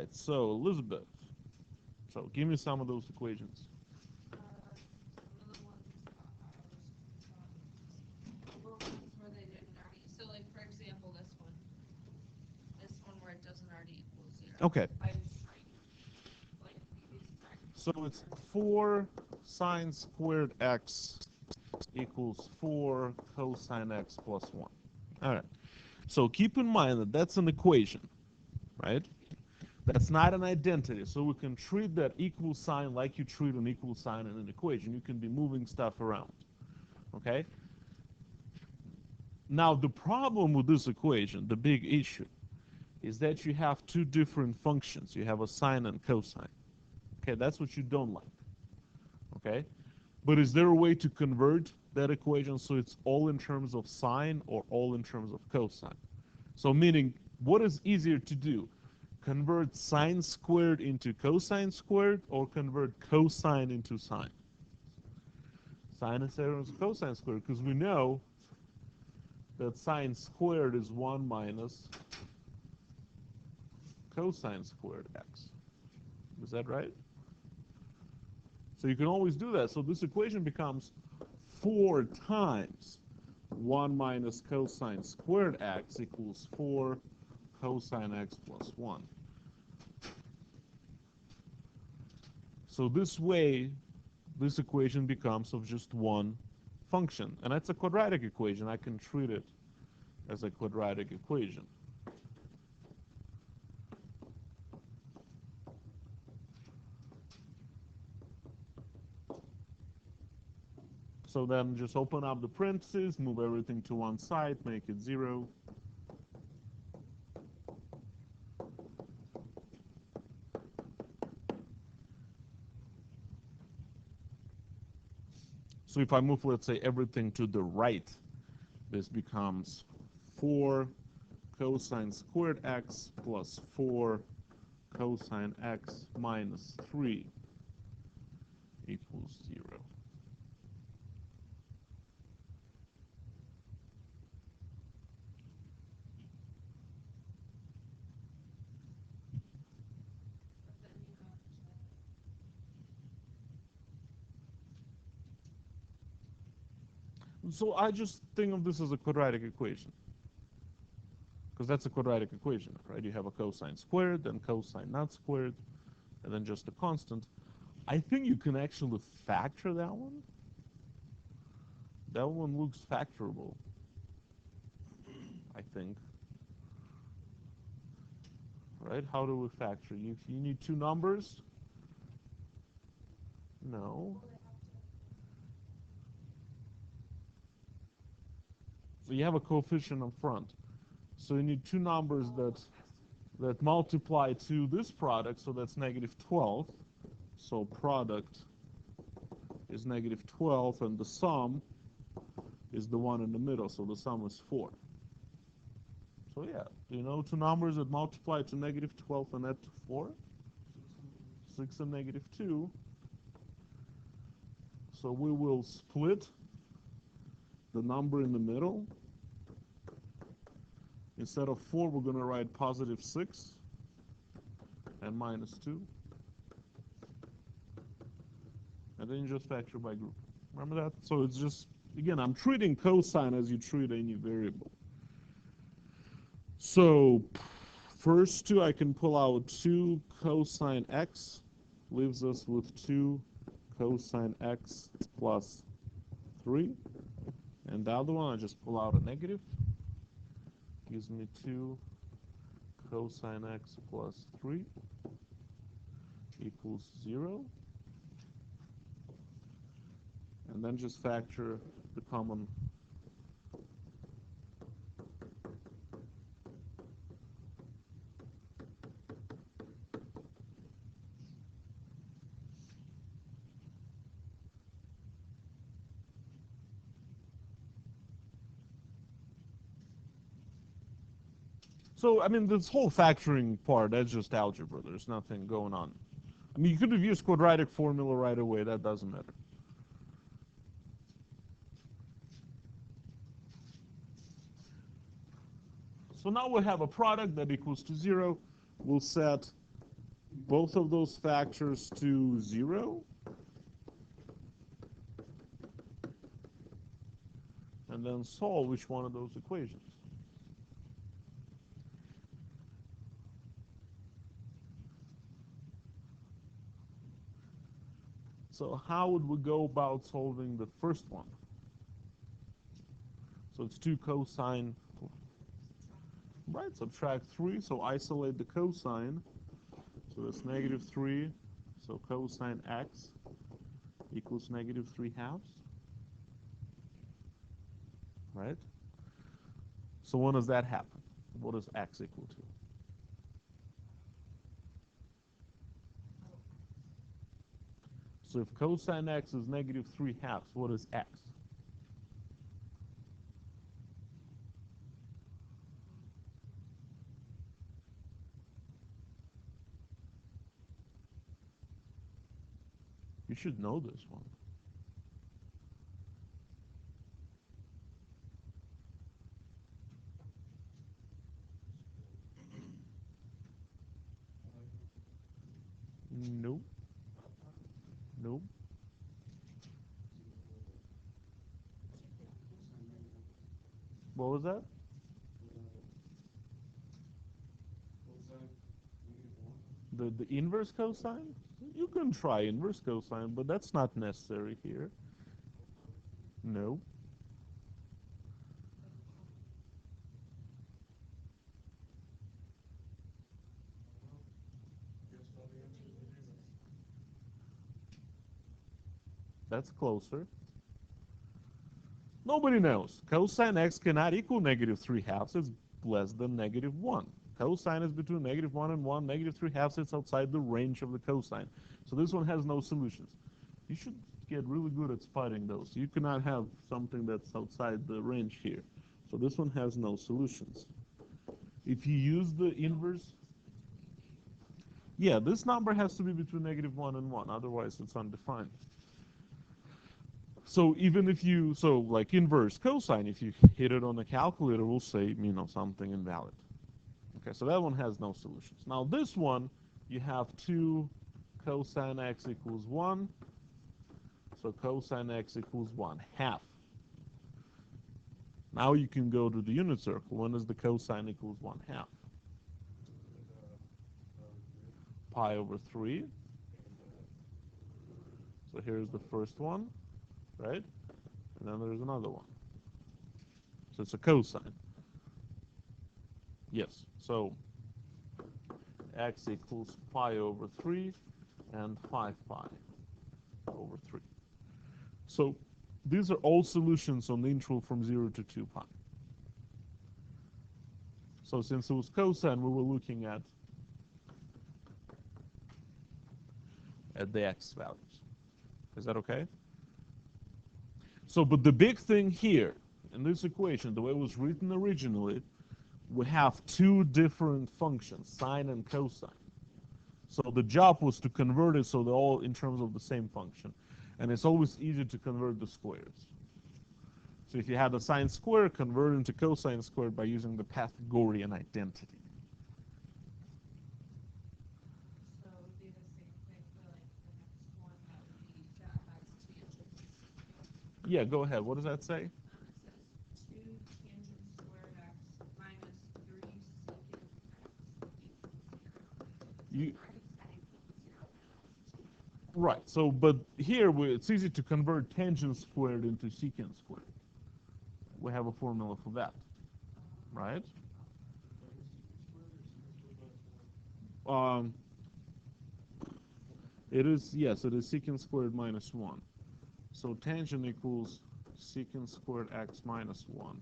right, so Elizabeth, so give me some of those equations. Where they didn't already. So, like for example, this one where it doesn't already equal 0. Okay. I was trying like these So it's 4 sine squared x equals 4 cosine x plus 1. All right. So keep in mind that that's an equation, right? That's not an identity. So we can treat that equal sign like you treat an equal sign in an equation. You can be moving stuff around, okay? Now, the problem with this equation, the big issue, is that you have two different functions. You have a sine and cosine. Okay, that's what you don't like. Okay? But is there a way to convert that equation so it's all in terms of sine or all in terms of cosine? So meaning, what is easier to do? Convert sine squared into cosine squared or convert cosine into sine? Sine is equal to cosine squared because we know that sine squared is 1 minus cosine squared x. Is that right? So you can always do that. So this equation becomes 4 times 1 minus cosine squared x equals 4 cosine x plus 1. So this way, this equation becomes of just one function. And that's a quadratic equation. I can treat it as a quadratic equation. So then just open up the parentheses, move everything to one side, make it 0. So if I move, let's say, everything to the right, this becomes 4 cosine squared x plus 4 cosine x minus 3 equals 0. So I just think of this as a quadratic equation, because that's a quadratic equation, right? You have a cosine squared, then cosine not squared, and then just a constant. I think you can actually factor that one. That one looks factorable, I think. Right? How do we factor? You need two numbers? No. So you have a coefficient up front. So you need two numbers that multiply to this product, so that's negative 12. So product is negative 12, and the sum is the one in the middle, so the sum is 4. So yeah, do you know two numbers that multiply to negative 12 and add to 4? 6 and negative 2. So we will split the number in the middle. Instead of 4, we're going to write positive 6 and minus 2. And then you just factor by group. Remember that? So it's just, again, I'm treating cosine as you treat any variable. So first two, I can pull out 2 cosine x, leaves us with 2 cosine x plus 3. And the other one, I just pull out a negative. Gives me 2 cosine x plus 3 equals 0. And then just factor the common. So, I mean, this whole factoring part, that's just algebra. There's nothing going on. I mean, you could have used quadratic formula right away. That doesn't matter. So now we have a product that equals to 0. We'll set both of those factors to 0, and then solve each one of those equations. So how would we go about solving the first one? So it's 2 cosine, right? Subtract 3, so isolate the cosine. So that's -3, so cosine x equals -3/2, right? So when does that happen? What does x equal to? So if cosine x is -3/2, what is x? You should know this one. Nope. Nope. What was that? The inverse cosine? You can try inverse cosine, but that's not necessary here. No. That's closer. Nobody knows. Cosine x cannot equal -3/2. It's less than -1. Cosine is between -1 and 1. -3/2, it's outside the range of the cosine. So this one has no solutions. You should get really good at spotting those. You cannot have something that's outside the range here. So this one has no solutions. If you use the inverse, yeah, this number has to be between -1 and 1. Otherwise, it's undefined. So even if you, so like inverse cosine, if you hit it on the calculator, we'll say, something invalid. Okay, so that one has no solutions. Now this one, you have 2 cosine x equals 1. So cosine x equals 1/2. Now you can go to the unit circle. When is the cosine equals 1/2? Pi over 3. So here's the first one, right? And then there's another one. So it's a cosine. Yes. So x equals pi over 3 and 5 pi over 3. So these are all solutions on the interval from 0 to 2 pi. So since it was cosine, we were looking at the x values. Is that okay? So, but the big thing here in this equation, the way it was written originally, we have 2 different functions, sine and cosine. So the job was to convert it so they're all in terms of the same function. And it's always easier to convert the squares. So if you had the sine square, convert into cosine squared by using the Pythagorean identity. So it would be the same thing for like the next one that would be that has tangents. Yeah, go ahead. What does that say? It says 2 tangent squared x minus 3 secant x equals 0. You right. So, but here it's easy to convert tangent squared into secant squared. We have a formula for that, right? Um, it is, yes, it is secant squared minus 1. So tangent equals secant squared x minus 1.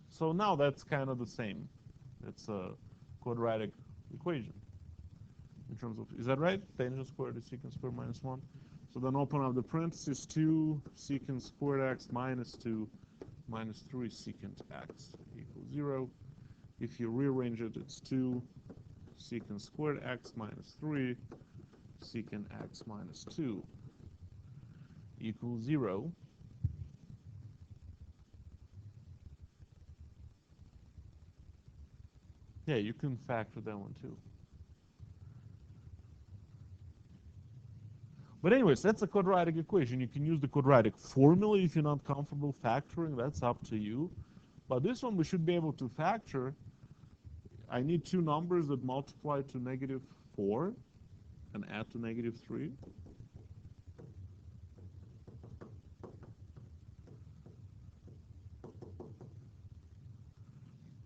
So now that's kind of the same. It's a quadratic equation in terms of, is that right? Tangent squared is secant squared minus 1. So then open up the parentheses, 2 secant squared x minus 2 minus 3 secant x equals 0. If you rearrange it, it's 2 secant squared x minus 3 secant x minus 2 equals 0. Yeah, you can factor that one too. But anyways, that's a quadratic equation. You can use the quadratic formula if you're not comfortable factoring. That's up to you. But this one we should be able to factor. I need two numbers that multiply to -4 and add to -3.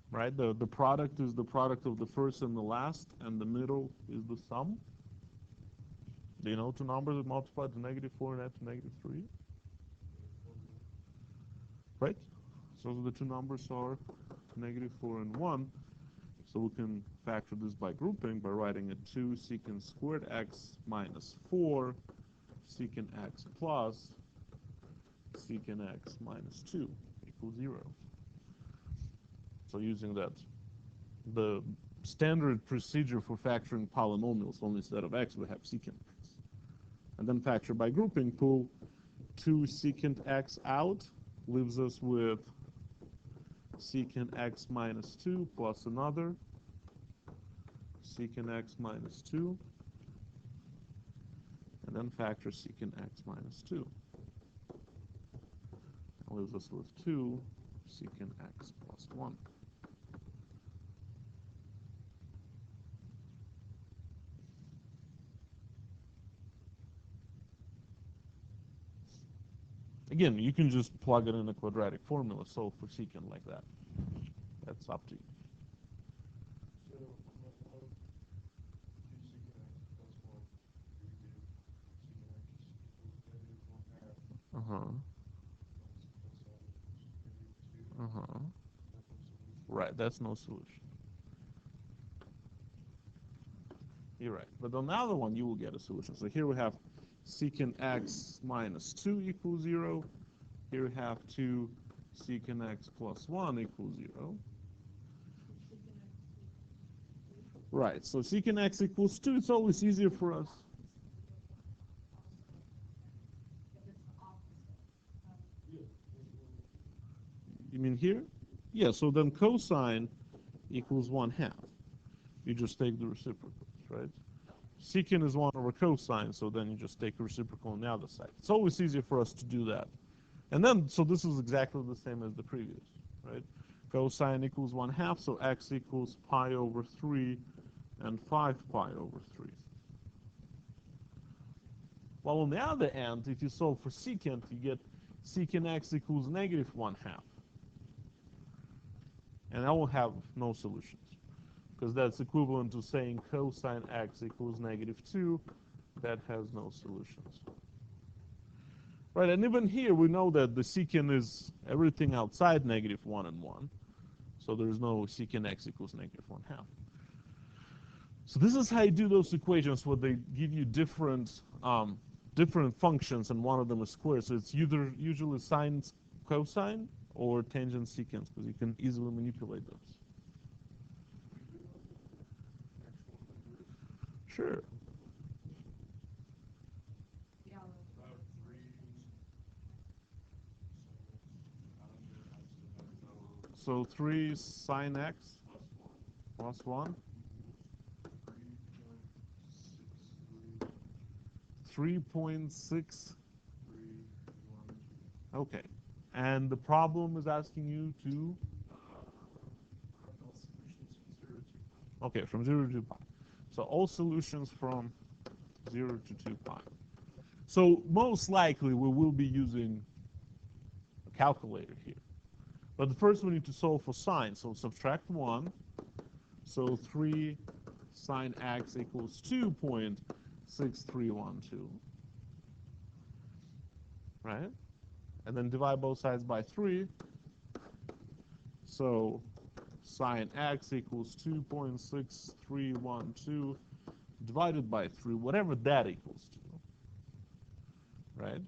Right? The product is the product of the first and the last, and the middle is the sum. Do you know two numbers that multiply to -4 and add to -3? Right? So the two numbers are -4 and 1. So we can factor this by grouping by writing a 2 secant squared x minus 4 secant x plus secant x minus 2 equals 0. So using that, the standard procedure for factoring polynomials, only instead of x, we have secant x. And then factor by grouping, pull 2 secant x out, leaves us with secant x minus 2 plus another secant x minus 2, and then factor secant x minus 2. That leaves us with 2 secant x plus 1. Again, you can just plug it in a quadratic formula, solve for secant like that. That's up to you. Uh-huh. Uh-huh. Right, that's no solution. You're right. But on the other one, you will get a solution. So here we have secant x minus 2 equals 0. Here we have 2 secant x plus 1 equals 0. Right, so secant x equals 2. It's always easier for us. You mean here? Yeah, so then cosine equals 1/2. You just take the reciprocals, right? Secant is 1 over cosine, so then you just take the reciprocal on the other side. It's always easier for us to do that. And then, so this is exactly the same as the previous, right? Cosine equals 1/2, so x equals pi over 3 and 5 pi over 3. While on the other end, if you solve for secant, you get secant x equals -1/2. And I will have no solutions, because that's equivalent to saying cosine x equals -2. That has no solutions. Right, and even here we know that the secant is everything outside -1 and 1. So there's no secant x equals -1/2. So this is how you do those equations where they give you different functions and one of them is square. So it's either usually sine cosine or tangent secant, because you can easily manipulate those. Sure. So 3 sine x plus 1. 3.6. Okay. And the problem is asking you to? Okay, from 0 to 2 pi. So all solutions from 0 to 2 pi. So most likely we will be using a calculator here. But first we need to solve for sine. So subtract 1. So 3 sine x equals 2.6312. Right? And then divide both sides by 3. So sine x equals 2.6312 divided by 3, whatever that equals to. Right?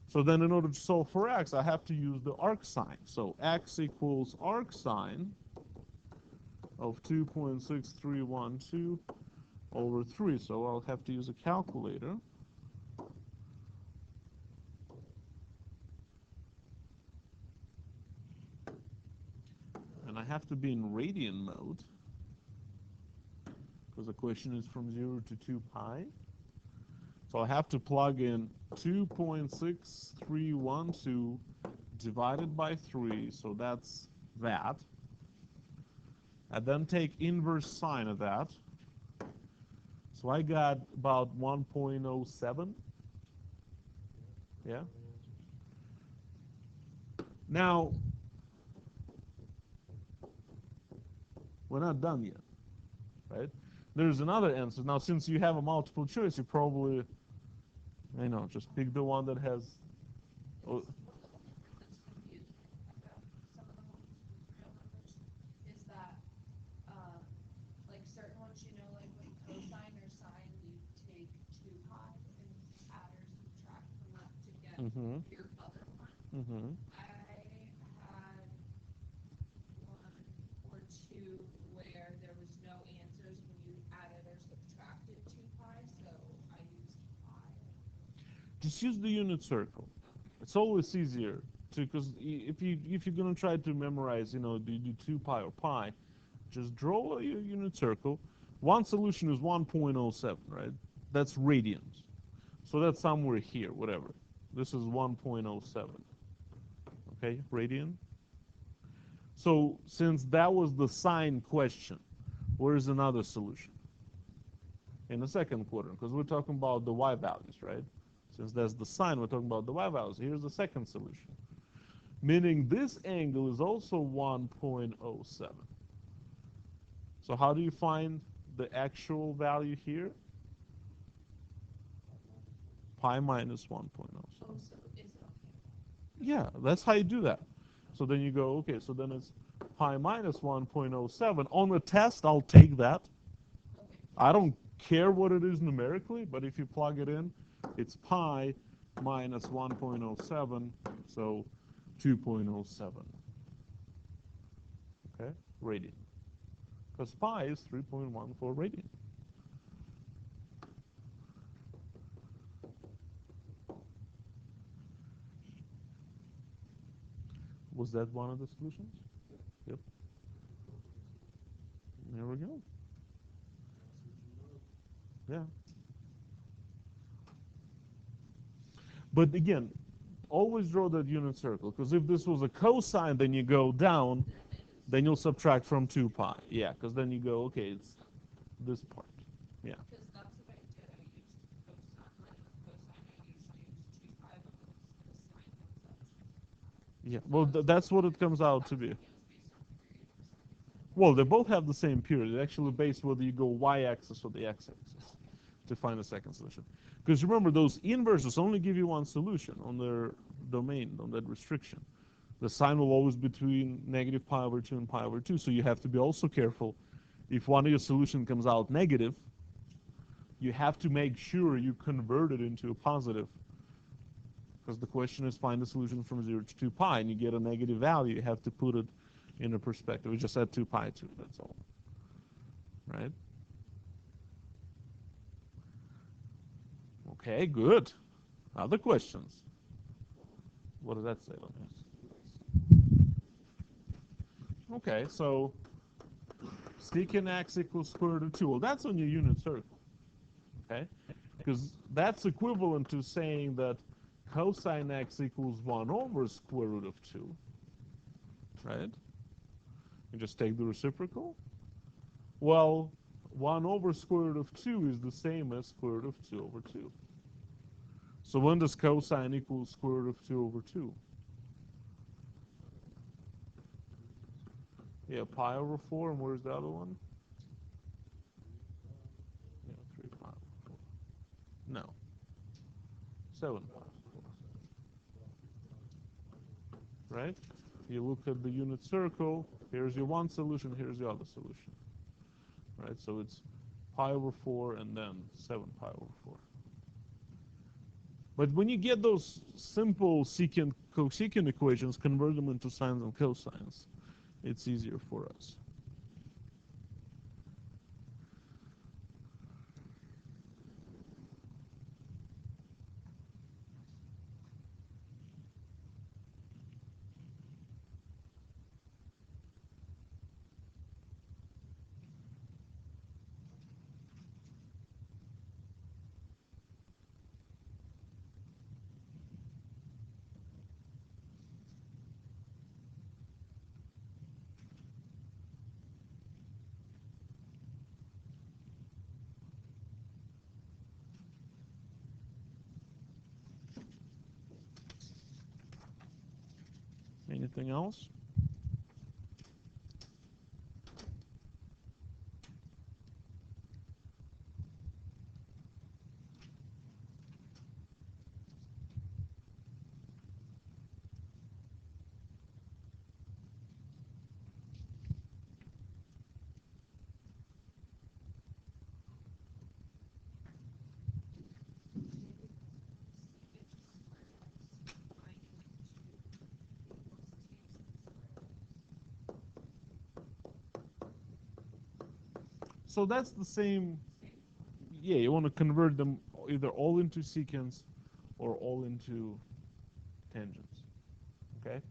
So then in order to solve for x, I have to use the arc sine. So x equals arc sine of 2.6312 over 3. So I'll have to use a calculator. have to be in radian mode because the question is from 0 to 2 pi. So I have to plug in 2.6312 divided by 3, so that's that. And then take inverse sine of that. So I got about 1.07. Yeah. Now, we're not done yet, right? There's another answer. Now, since you have a multiple choice, you probably, just pick the one that has. Oh, Some of the ones with real numbers is that, like certain ones, like with cosine or sine, you take 2 pi and add or subtract from that to get your other one. I had 1 or 2 where there was no answers when you added or subtracted 2 pi, so I used pi. just use the unit circle. It's always easier to, because if you're gonna try to memorize, do you do 2 pi or pi? Just draw a unit circle. One solution is 1.07, right? That's radians. So that's somewhere here, whatever. This is 1.07. Okay, radian. So since that was the sine question, where's another solution? In the second quadrant, because we're talking about the y values, right? Since that's the sine, we're talking about the y values. Here's the second solution. Meaning this angle is also 1.07. So how do you find the actual value here? Pi minus 1.07. Oh, so is it okay? Yeah, that's how you do that. So then you go, okay, so then it's pi minus 1.07. On the test, I'll take that. Okay. I don't care what it is numerically, but if you plug it in, it's pi minus 1.07, so 2.07. Okay, radian. Because pi is 3.14 radian. Was that one of the solutions? Yep. There we go. Yeah. But again, always draw that unit circle, because if this was a cosine, then you go down, then you'll subtract from 2 pi. Yeah, because then you go, okay, it's this part. Yeah. Because that's what I did. I used cosine. Like with cosine, I usually use 2 pi, but with the sine, comes out to. Yeah. Well, that's what it comes out to be. It's based on the period or something. Well, they both have the same period. It actually based whether you go y-axis or the x-axis to find the second solution. Because remember, those inverses only give you one solution on their domain, on that restriction. The sign will always be between negative pi over 2 and pi over 2, so you have to be also careful. If one of your solution comes out negative, you have to make sure you convert it into a positive. Because the question is find the solution from 0 to 2 pi, and you get a negative value. You have to put it in a perspective. We just add 2 pi to it, that's all. Right? Okay, good. Other questions? What does that say? Let me ask. Okay, so secant x equals square root of 2. Well, that's on your unit circle. Okay? Because that's equivalent to saying that cosine x equals 1 over square root of 2. Right? You just take the reciprocal. Well, 1 over square root of 2 is the same as square root of 2 over 2. So when does cosine equal square root of 2 over 2? Yeah, pi over 4, and where's the other one? Yeah, 3 pi over 4. No. 7 pi over 4. Right? You look at the unit circle, here's your one solution, here's the other solution. Right? So it's pi over 4 and then 7 pi over 4. But when you get those simple secant cosecant equations, convert them into sines and cosines. It's easier for us. Anything else? So that's the same. Yeah, you want to convert them either all into secants or all into tangents. Okay?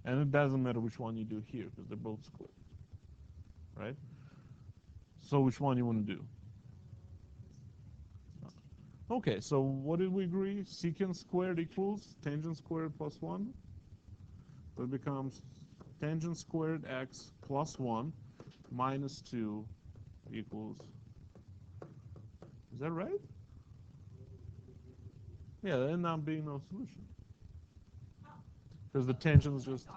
And it doesn't matter which one you do here because they're both squared. Right? So which one you want to do? Okay, so what did we agree? Secant squared equals tangent squared plus 1. So it becomes tangent squared x plus 1 minus 2 equals. Is that right? Yeah, there ended up being no solution. Because the tangents just.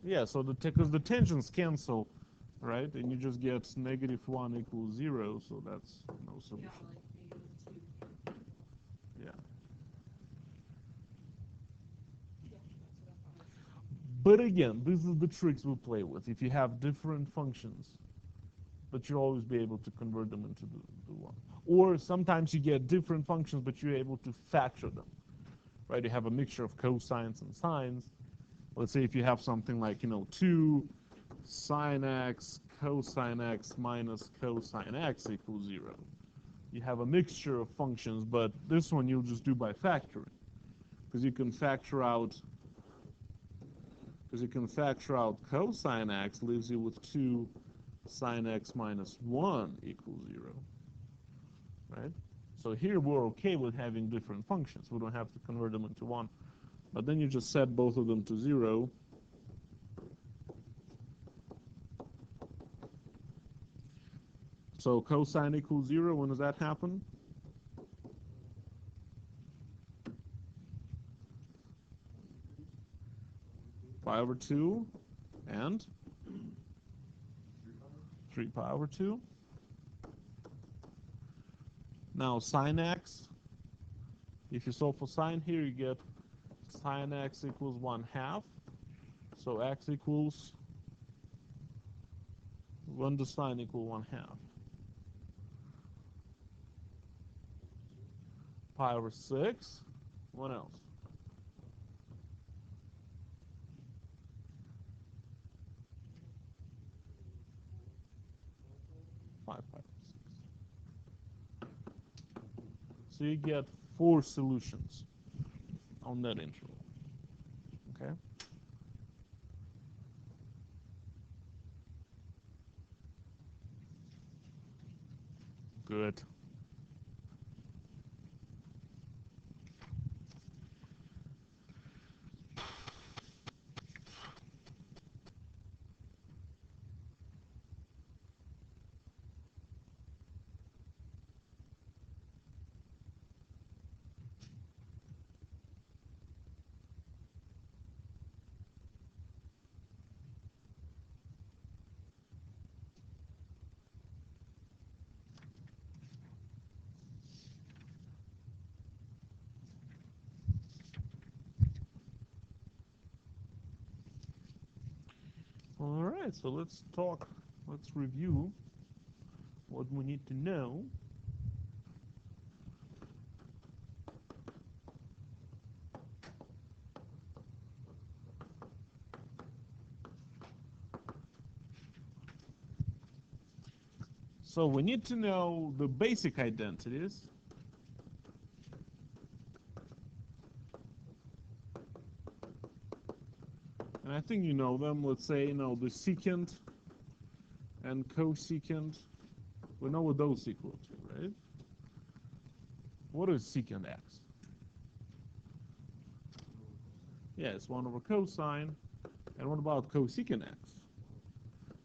Yeah, so because the tangents cancel, right? And you just get -1 equals 0, so that's no solution. Yeah. But again, this is the tricks we play with. If you have different functions, but you'll always be able to convert them into the one. Or sometimes you get different functions, but you're able to factor them, right? You have a mixture of cosines and sines. Let's say if you have something like, 2 sine x cosine x minus cosine x equals 0. You have a mixture of functions, but this one you'll just do by factoring. Because you can factor out cosine x, leaves you with 2 sine x minus 1 equals 0, right? So here we're okay with having different functions. We don't have to convert them into one. But then you just set both of them to 0. So cosine equals 0, when does that happen? Pi over 2 and 3 pi over 2. Now sine x, if you solve for sine here, you get sine x equals 1/2. So x equals, when does sine equal 1/2? Pi over 6. What else? 5 pi over 6. So you get 4 solutions on that interval. Okay? Good. All right, so let's review what we need to know. So we need to know the basic identities. And I think you know them. Let's say, the secant and cosecant. We know what those equal to, right? What is secant x? Yeah, it's 1 over cosine. And what about cosecant x?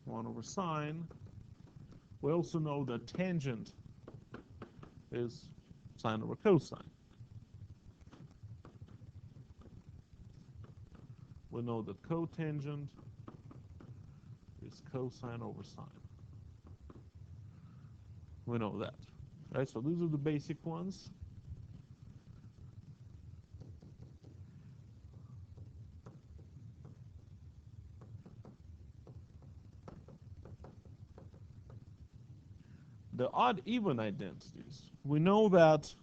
1 over sine. We also know that tangent is sine over cosine. we know that cotangent is cosine over sine. We know that, right? So these are the basic ones. The odd-even identities. We know that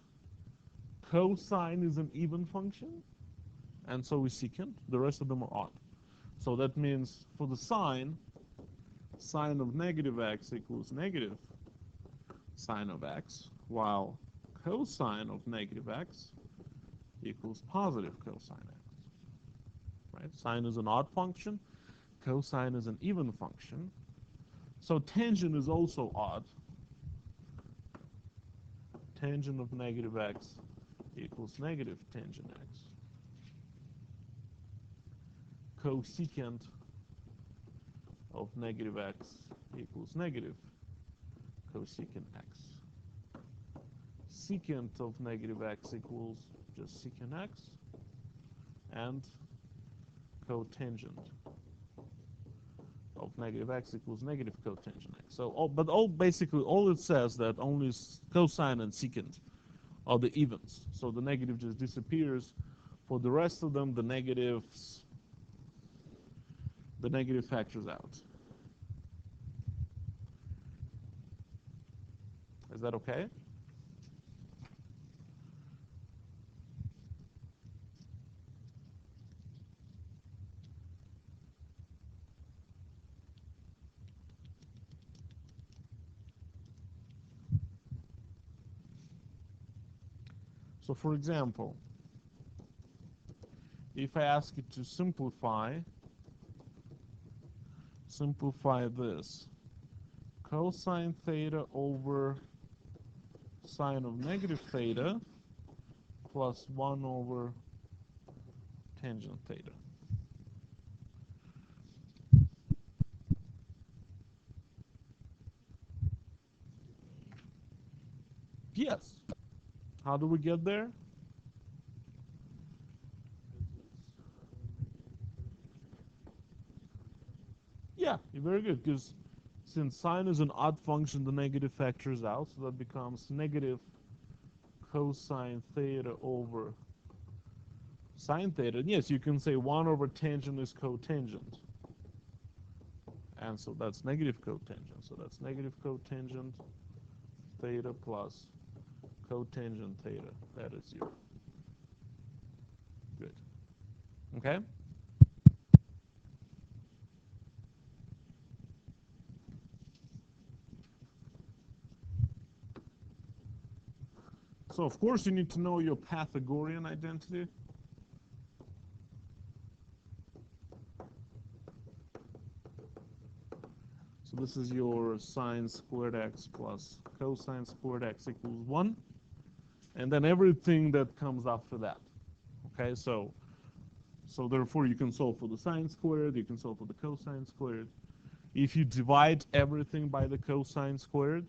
cosine is an even function, and so is secant. The rest of them are odd. So that means for the sine of negative x equals negative sine of x, while cosine of negative x equals positive cosine x. Right? Sine is an odd function. Cosine is an even function. So tangent is also odd. Tangent of negative x equals negative tangent x. Cosecant of negative x equals negative cosecant x. Secant of negative x equals just secant x. And cotangent of negative x equals negative cotangent x. So, basically all it says that only cosine and secant are the evens. So the negative just disappears. For the rest of them, the negative factors out. Is that okay? So for example, if I ask you to simplify this, cosine theta over sine of negative theta plus 1 over tangent theta. Yes. How do we get there? Yeah, you're very good, because since sine is an odd function, the negative factors out, so that becomes negative cosine theta over sine theta. And yes, you can say 1 over tangent is cotangent. And so that's negative cotangent. So that's negative cotangent theta plus cotangent theta. That is 0. Good. Okay? So of course you need to know your Pythagorean identity. So this is your sine squared x plus cosine squared x equals 1. And then everything that comes after that. Okay, so therefore you can solve for the sine squared, you can solve for the cosine squared. If you divide everything by the cosine squared,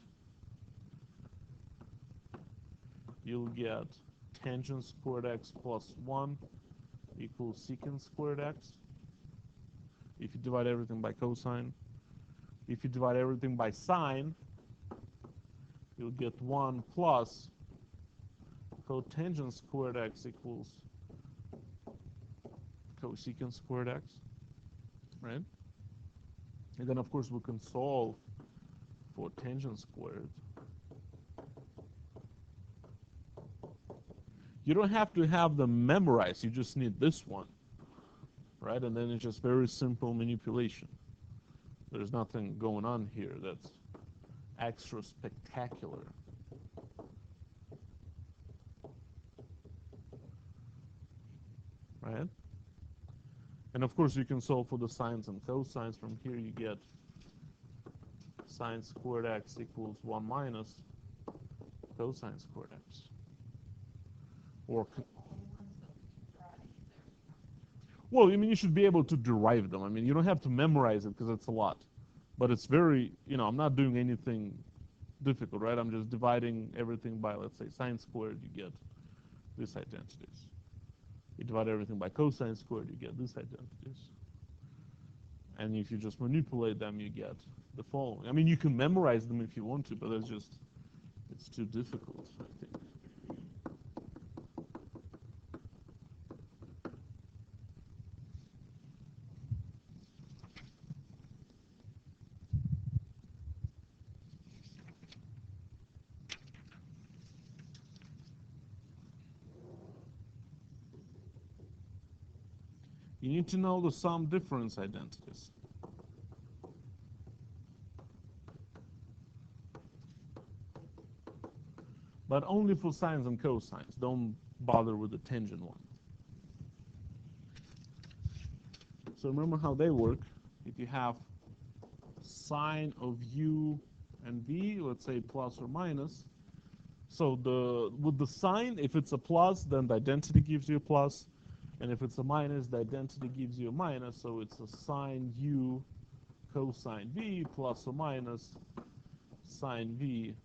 you'll get tangent squared x plus 1 equals secant squared x. If you divide everything by cosine. If you divide everything by sine, you'll get 1 plus cotangent squared x equals cosecant squared x, right? And then, of course, we can solve for tangent squared. You don't have to have them memorized. You just need this one, right? And then it's just very simple manipulation. There's nothing going on here that's extra spectacular. Right? And of course you can solve for the sines and cosines. From here you get sine squared x equals 1 minus cosine squared x. Or well, I mean, you should be able to derive them. I mean, you don't have to memorize it because it's a lot. But it's very, I'm not doing anything difficult, right? I'm just dividing everything by, let's say, sine squared, you get these identities. You divide everything by cosine squared, you get these identities. And if you just manipulate them, you get the following. I mean, you can memorize them if you want to, but it's too difficult, I think. You need to know the sum difference identities. But only for sines and cosines. Don't bother with the tangent one. So remember how they work. If you have sine of u and v, let's say plus or minus. So with the sign, if it's a plus, then the identity gives you a plus. And if it's a minus, the identity gives you a minus. So it's a sine u cosine v plus or minus sine v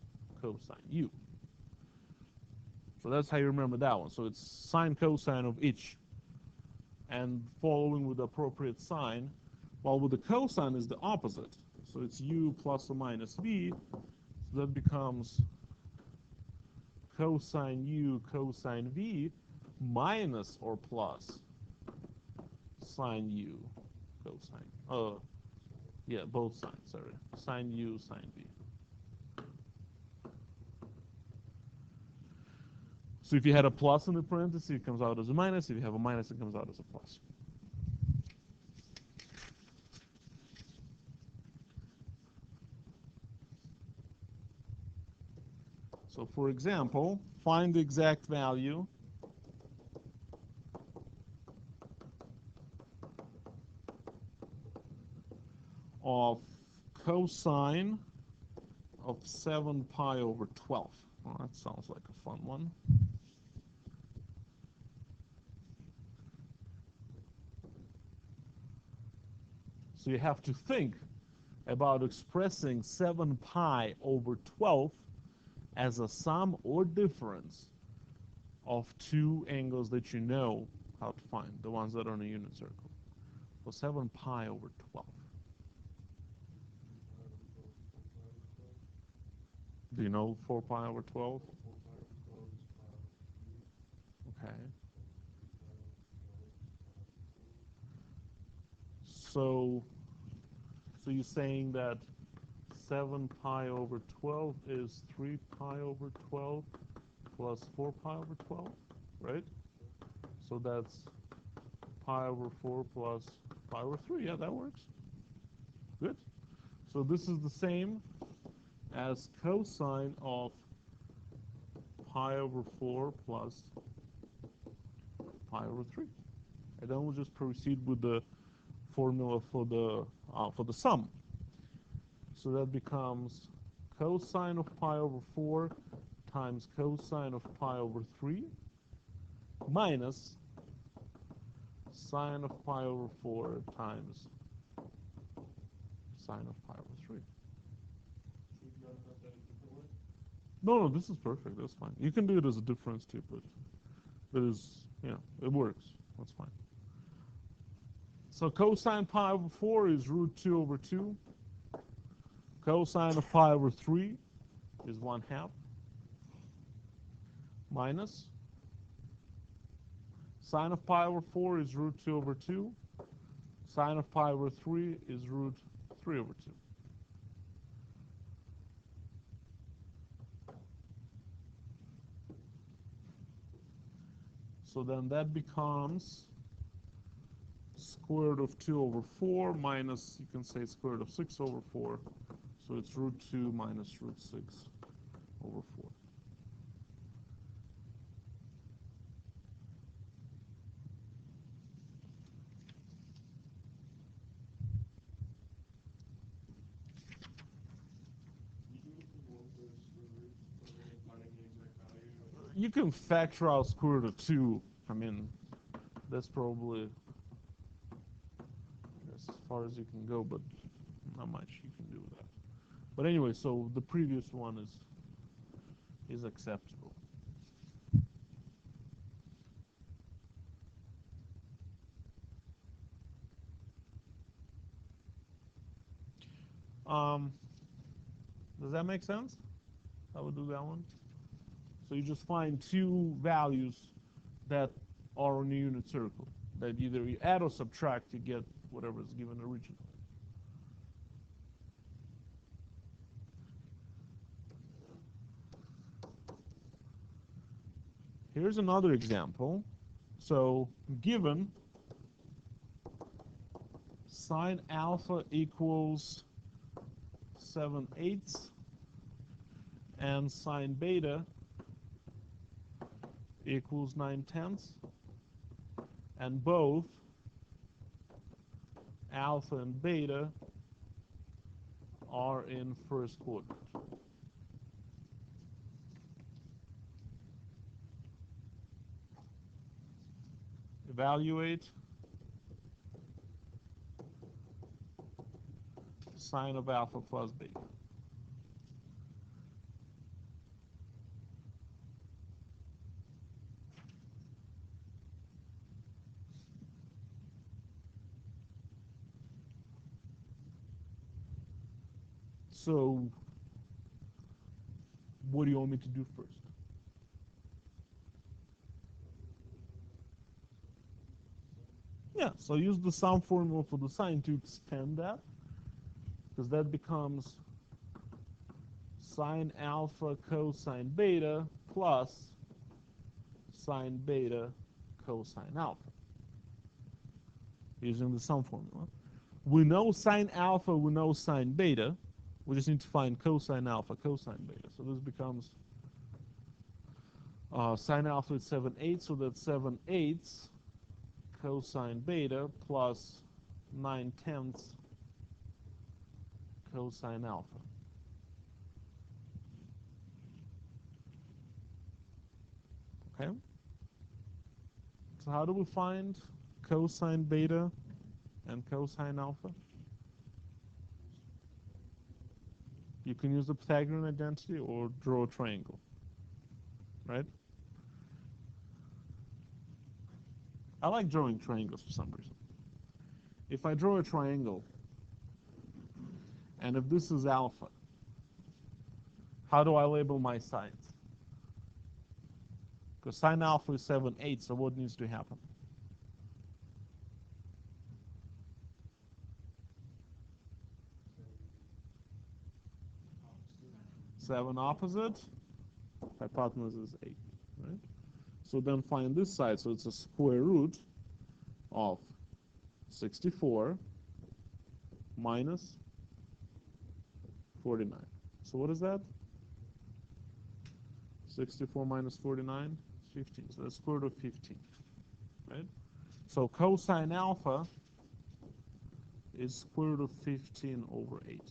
cosine u. So that's how you remember that one. So it's sine cosine of each and following with the appropriate sign, while with the cosine is the opposite. So it's u plus or minus v. So that becomes cosine u cosine v minus or plus sine u cosine. Yeah, both signs, sorry. Sine u, sine v. So if you had a plus in the parenthesis, it comes out as a minus. If you have a minus, it comes out as a plus. So for example, find the exact value of cosine of 7 pi over 12. Well, that sounds like a fun one. So you have to think about expressing 7 pi over 12 as a sum or difference of two angles that you know how to find, the ones that are in a unit circle. So 7 pi over 12. Do you know 4 pi over 12? Okay. So you're saying that 7 pi over 12 is 3 pi over 12 plus 4 pi over 12, right? So that's pi over 4 plus pi over 3. Yeah, that works. Good. So this is the same as cosine of pi over 4 plus pi over 3. And then we'll just proceed with the formula for the sum. So that becomes cosine of pi over 4 times cosine of pi over 3 minus sine of pi over 4 times sine of pi over 3. No, this is perfect. That's fine. You can do it as a difference too, but it works. That's fine. So cosine pi over 4 is root 2 over 2. Cosine of pi over 3 is 1/2 minus sine of pi over 4 is root 2 over 2. Sine of pi over 3 is root 3 over 2. So then that becomes square root of 2 over 4 minus, you can say square root of 6 over 4. So it's root 2 minus root 6 over 4. You can factor out square root of 2. I mean, that's probably as far as you can go, but not much you can do with that. But anyway, so the previous one is acceptable. Um, does that make sense? I would do that one. So you just find two values that are in a unit circle that either you add or subtract to get whatever is given originally. Here's another example. So given sine alpha equals 7/8 and sine beta equals 9/10, and both alpha and beta are in first quadrant. Evaluate sine of alpha plus beta. So what do you want me to do first? Yeah, so use the sum formula for the sine to expand that, because that becomes sine alpha cosine beta plus sine beta cosine alpha, using the sum formula. We know sine alpha, we know sine beta. We just need to find cosine alpha, cosine beta. So this becomes sine alpha is 7/8, so that's 7/8 cosine beta plus 9/10 cosine alpha. Okay? So how do we find cosine beta and cosine alpha? You can use the Pythagorean identity or draw a triangle, right? I like drawing triangles for some reason. If I draw a triangle, and if this is alpha, how do I label my sides? Because sine alpha is 7/8, so what needs to happen? 7 opposite, hypotenuse is 8, right? So then find this side, so it's a square root of 64 minus 49. So what is that? 64 minus 49, 15. So that's square root of 15, right? So cosine alpha is square root of 15 over 8.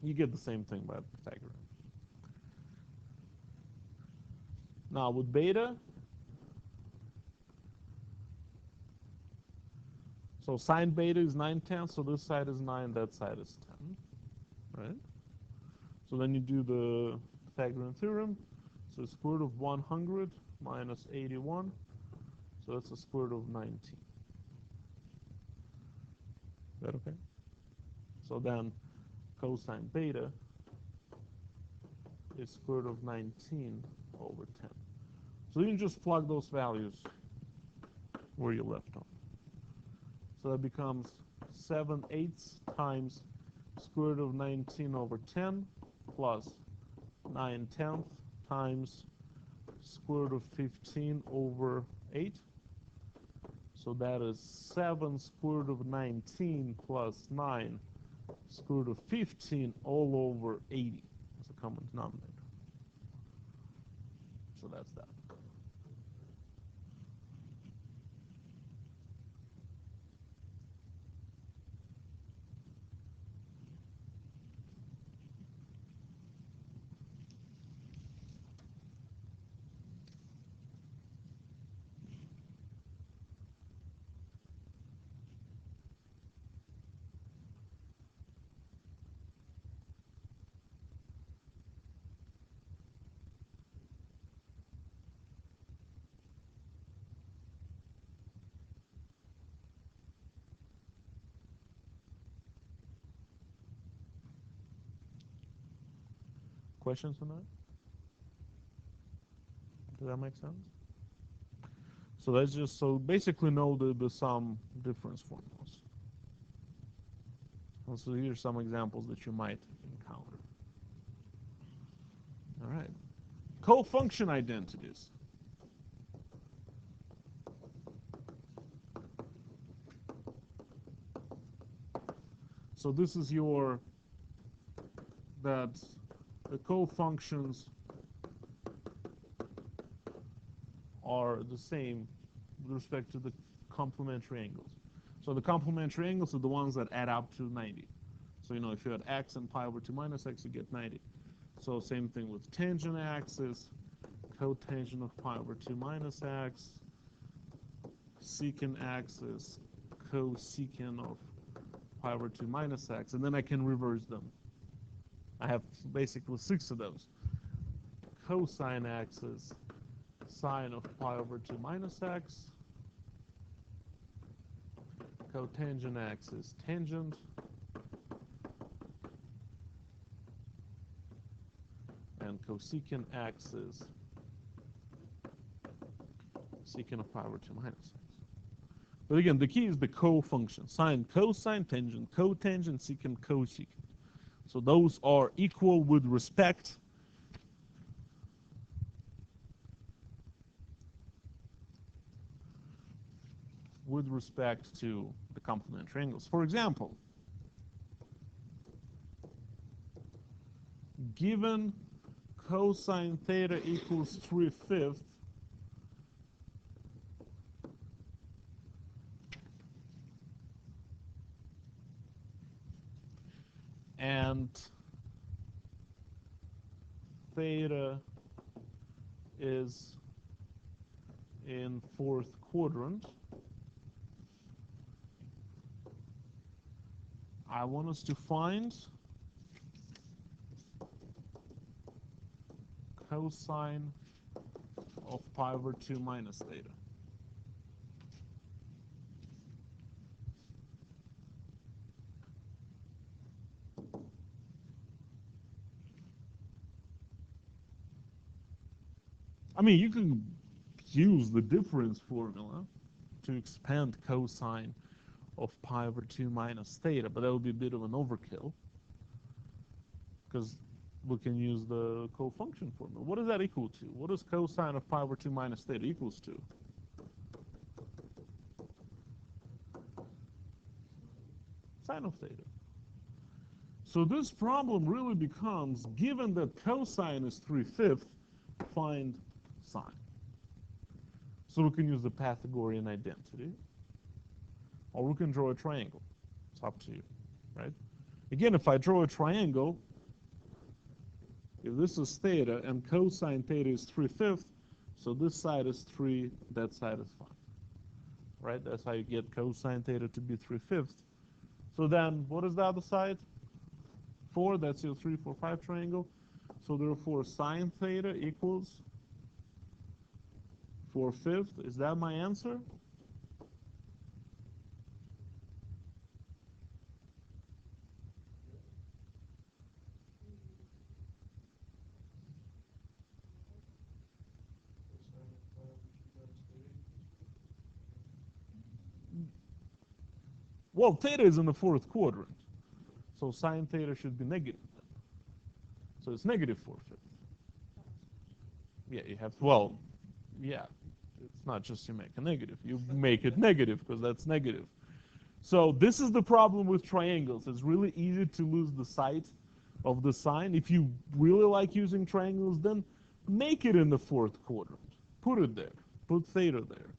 You get the same thing by Pythagorean. Now with beta, so sine beta is 9/10, so this side is 9, that side is 10, right? So then you do the Pythagorean theorem. So square root of 100 minus 81, so that's the square root of 19. Is that okay? So then cosine beta is square root of 19 over 10. So you can just plug those values where you left off. So that becomes 7/8 times square root of 19 over 10 plus 9/10 times square root of 15 over 8. So that is 7 square root of 19 plus 9 square root of 15 all over 80 as a common denominator. So that's that. questions on that? Does that make sense? So let's just, so basically know the sum difference formulas. And so here's some examples that you might encounter. All right. Co-function identities. So this is your, that the co-functions are the same with respect to the complementary angles. So the complementary angles are the ones that add up to 90. So, you know, if you had x and pi over 2 minus x, you get 90. So same thing with tangent axis, cotangent of pi over 2 minus x, secant axis, cosecant of pi over 2 minus x, and then I can reverse them. I have basically 6 of those. Cosine axis, sine of pi over 2 minus x, cotangent axis, tangent, and cosecant axis, secant of pi over 2 minus x. But again, the key is the co-function. Sine, cosine, tangent, cotangent, secant, cosecant. So those are equal with respect to the complementary angles. For example, given cosine theta equals 3/5, and theta is in 4th quadrant, I want us to find cosine of pi over 2 minus theta. I mean, you can use the difference formula to expand cosine of pi over 2 minus theta, but that would be a bit of an overkill because we can use the co-function formula. What is that equal to? What is cosine of pi over 2 minus theta equals to? Sine of theta. So this problem really becomes, given that cosine is 3/5, find sine. So we can use the Pythagorean identity, or we can draw a triangle. It's up to you, right? Again, if I draw a triangle, if this is theta and cosine theta is 3/5, so this side is 3, that side is 5, right? That's how you get cosine theta to be 3/5. So then, what is the other side? 4, that's your 3, 4, 5 triangle. So therefore, sine theta equals 4/5. Is that my answer? Well, theta is in the 4th quadrant, so sine theta should be negative. So it's negative 4/5. Yeah, you have, well, yeah, it's not just you make a negative. You make it negative because that's negative. So this is the problem with triangles. It's really easy to lose the sight of the sign. If you really like using triangles, then make it in the 4th quadrant. Put it there. Put theta there.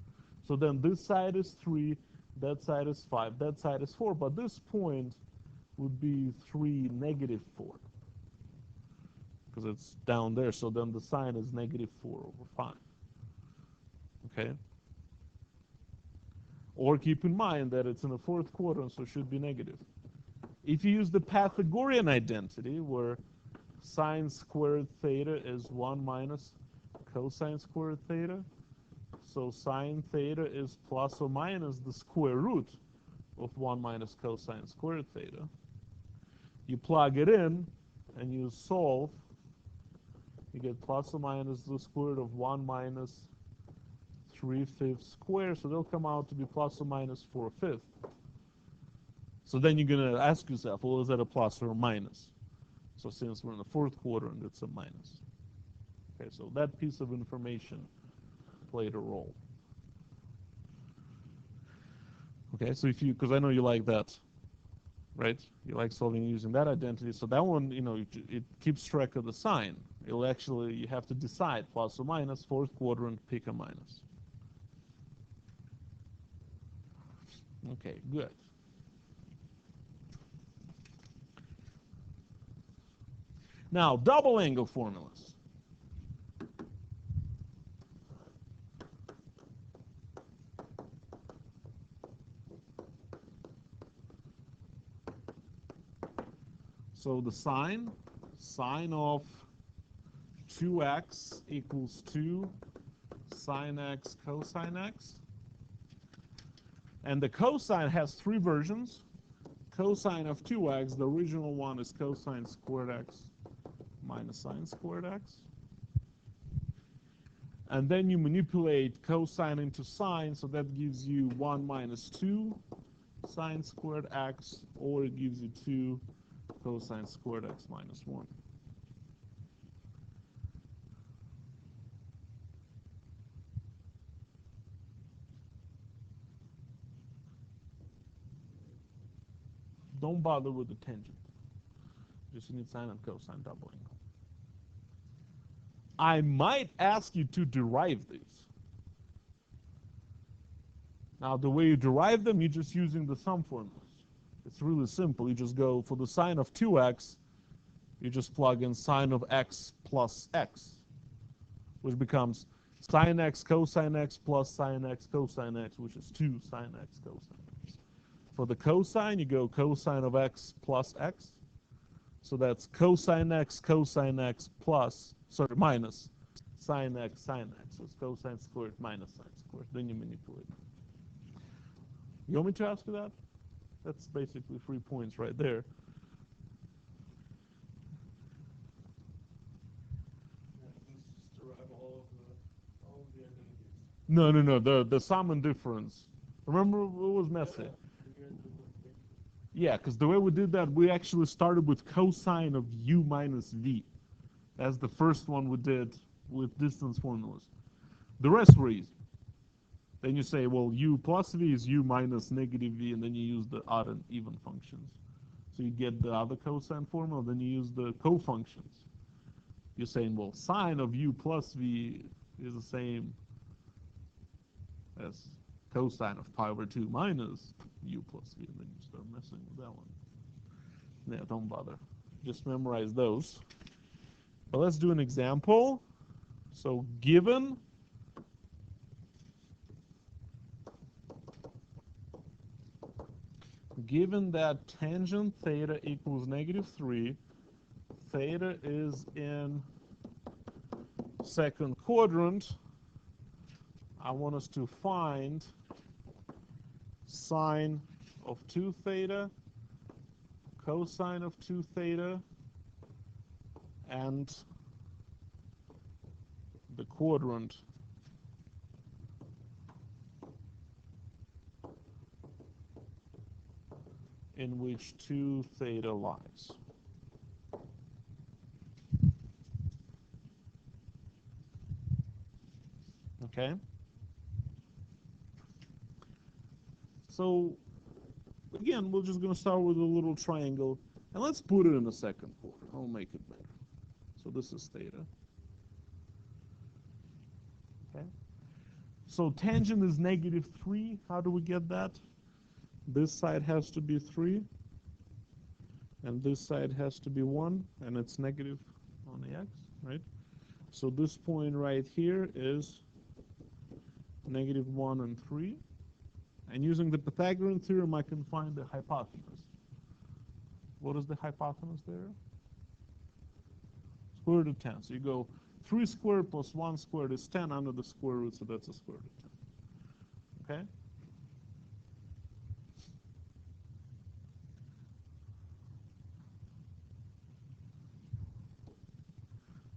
So then this side is 3, that side is 5, that side is 4. But this point would be 3, negative 4. Because it's down there. So then the sign is negative 4 over 5. Okay? Or keep in mind that it's in the 4th quadrant, so it should be negative. If you use the Pythagorean identity, where sine squared theta is 1 minus cosine squared theta, so sine theta is plus or minus the square root of 1 minus cosine squared theta. You plug it in, and you solve You get plus or minus the square root of 1 minus 3/5 squared, so they'll come out to be plus or minus 4/5. So then you're going to ask yourself, well, is that a plus or a minus? So since we're in the fourth quadrant, it's a minus. Okay, so that piece of information played a role. Okay, so if you, because I know you like that, right? You like solving using that identity. So that one, it keeps track of the sign. It'll actually, you have to decide plus or minus, fourth quadrant, pick a minus. Okay, good. Now, double angle formulas. So the sine of 2x equals 2 sine x cosine x. And the cosine has three versions. Cosine of 2x, the original one is cosine squared x minus sine squared x. And then you manipulate cosine into sine, so that gives you 1 minus 2 sine squared x, or it gives you 2 cosine squared x minus 1. Don't bother with the tangent. Just need sine and cosine double angle. I might ask you to derive these. Now, the way you derive them, you're just using the sum formulas. It's really simple. You just go for the sine of 2x, you just plug in sine of x plus x, which becomes sine x cosine x plus sine x cosine x, which is 2 sine x cosine x. For the cosine, you go cosine of x plus x. So that's cosine x plus, minus sine x sine x. So it's cosine squared minus sine squared. Then you manipulate. You want me to ask you that? That's basically 3 points right there. No. The sum and difference. Remember, it was messy. Yeah, because the way we did that, we actually started with cosine of u minus v. That's the first one we did with distance formulas. The rest were easy. Then you say, well, u plus v is u minus negative v, and then you use the odd and even functions. So you get the other cosine formula, then you use the co-functions. You're saying, well, sine of u plus v is the same as cosine of pi over 2 minus u plus v, and then you start messing with that one. Yeah, don't bother. Just memorize those. But let's do an example. So given that tangent theta equals -3, theta is in second quadrant, I want us to find sine of 2 theta, cosine of 2 theta, and the quadrant in which 2 theta lies. Okay? So, again, we're just going to start with a little triangle, and let's put it in the second quadrant. I'll make it better. So this is theta. Okay? So tangent is -3. How do we get that? This side has to be 3, and this side has to be 1, and it's negative on the x, right? So this point right here is -1 and 3. And using the Pythagorean theorem, I can find the hypotenuse. What is the hypotenuse there? Square root of 10. So you go 3 squared plus 1 squared is 10 under the square root, so that's a square root of 10. Okay?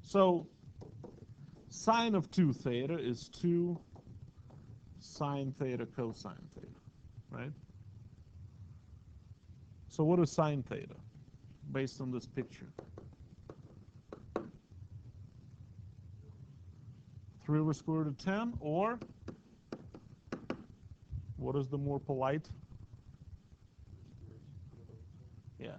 So Sine of 2 theta is 2 sine theta cosine theta, right? So what is sine theta based on this picture? 3 over square root of 10, or what is the more polite? Yeah,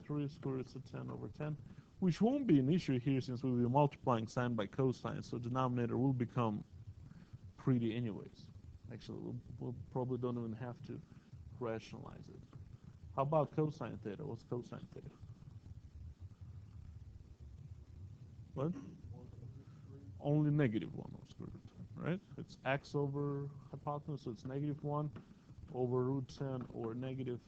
3 square roots of 10 over 10, which won't be an issue here since we'll be multiplying sine by cosine, so denominator will become pretty anyways. Actually, we'll probably don't even have to rationalize it. How about cosine theta? What's cosine theta? What? Only negative 1 over square root of 10, right? It's x over hypotenuse, so it's negative 1 over root 10 or negative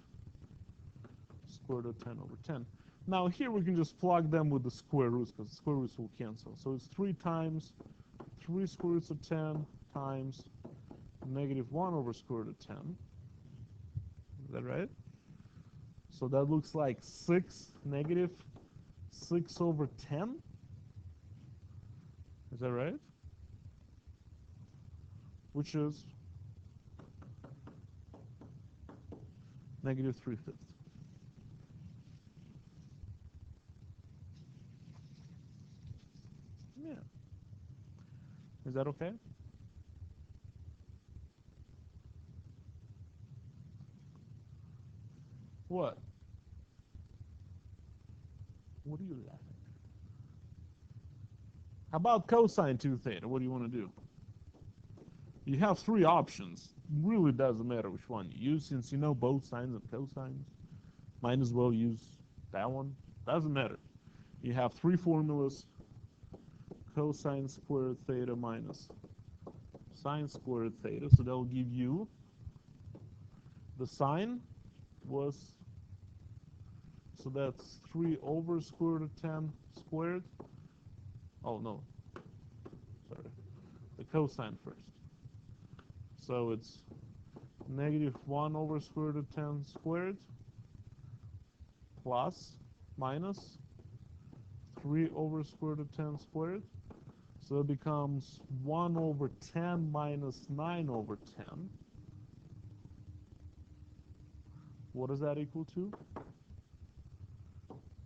square root of 10 over 10. Now here we can just plug them with the square roots because the square roots will cancel. So it's 3 times 3 square roots of 10 times negative 1 over square root of 10. Is that right? So that looks like 6 negative 6 over 10. Is that right? Which is negative 3/5. Yeah. Is that okay? What? What are you laughing at? How about cosine 2 theta? What do you want to do? You have 3 options. Really doesn't matter which one you use since you know both sines and cosines. Might as well use that one. Doesn't matter. You have 3 formulas. Cosine squared theta minus sine squared theta. So that will give you the sine was, so that's 3 over square root of 10 squared. Oh no, sorry, the cosine first. So it's negative 1 over square root of 10 squared plus minus 3 over square root of 10 squared. So it becomes 1 over 10 minus 9 over 10. What does that equal to?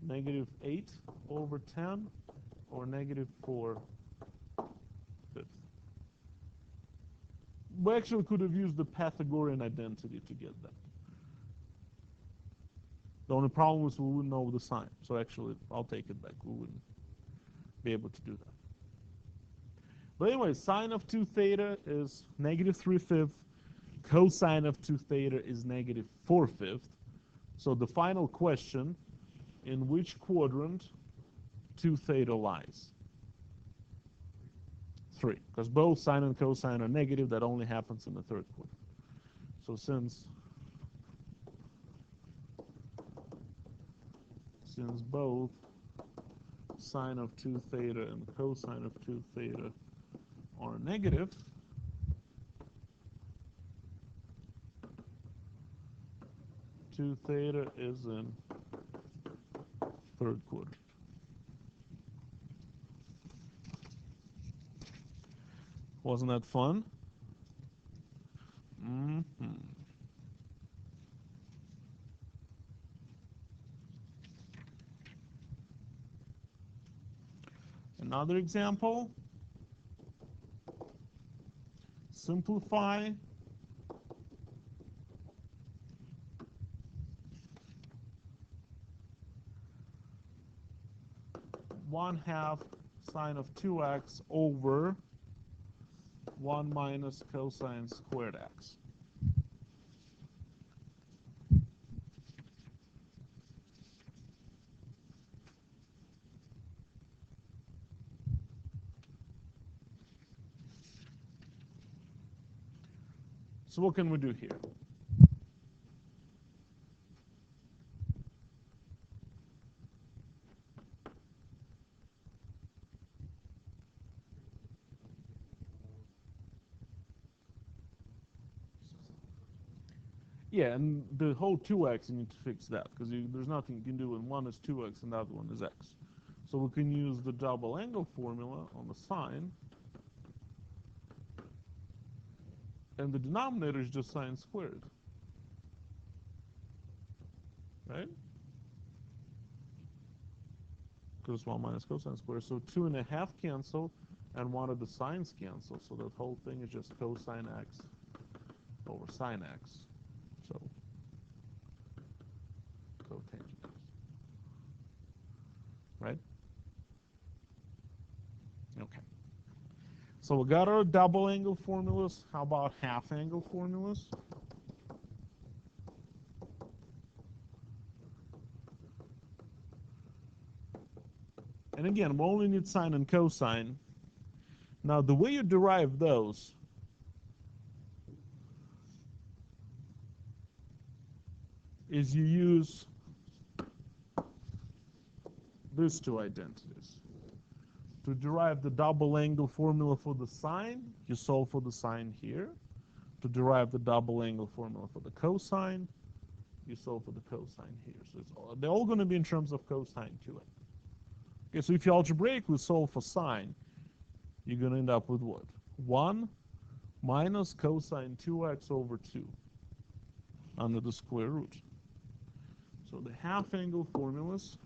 Negative 8 over 10 or negative 4/5. We actually could have used the Pythagorean identity to get that. The only problem is we wouldn't know the sign. So actually, I'll take it back. We wouldn't be able to do that. But anyway, sine of 2 theta is negative 3/5. Cosine of 2 theta is negative 4/5. So the final question, in which quadrant 2 theta lies? 3, because both sine and cosine are negative, that only happens in the third quadrant. So since both sine of 2 theta and cosine of 2 theta are negative, two theta is in third quadrant. Wasn't that fun? Another example. Simplify 1/2 sine of 2x over 1 minus cosine squared x. So what can we do here? Yeah, and the whole 2x, you need to fix that, because there's nothing you can do when one is 2x and the other one is x. So we can use the double angle formula on the sine. And the denominator is just sine squared, right? Because 1 minus cosine squared. So 2.5 cancel, and one of the sines cancel. So that whole thing is just cosine x over sine x. So cotangent x, right? Okay. So we got our double angle formulas. How about half angle formulas? And again, we only need sine and cosine. Now, the way you derive those is you use these two identities. To derive the double angle formula for the sine, you solve for the sine here. To derive the double angle formula for the cosine, you solve for the cosine here. So they're all going to be in terms of cosine 2x. Okay, so if you algebraically solve for sine, you're going to end up with what? 1 minus cosine 2x over 2 under the square root. So the half angle formulas,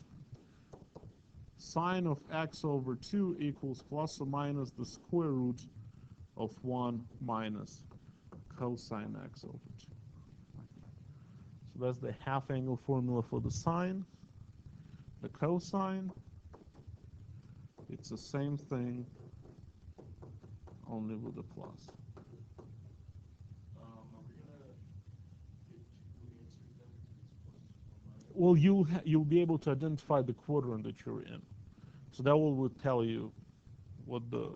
sine of x over 2 equals plus or minus the square root of 1 minus cosine x over 2. So that's the half angle formula for the sine. The cosine, it's the same thing, only with a plus. Well, you'll be able to identify the quadrant that you're in. So that will tell you what the,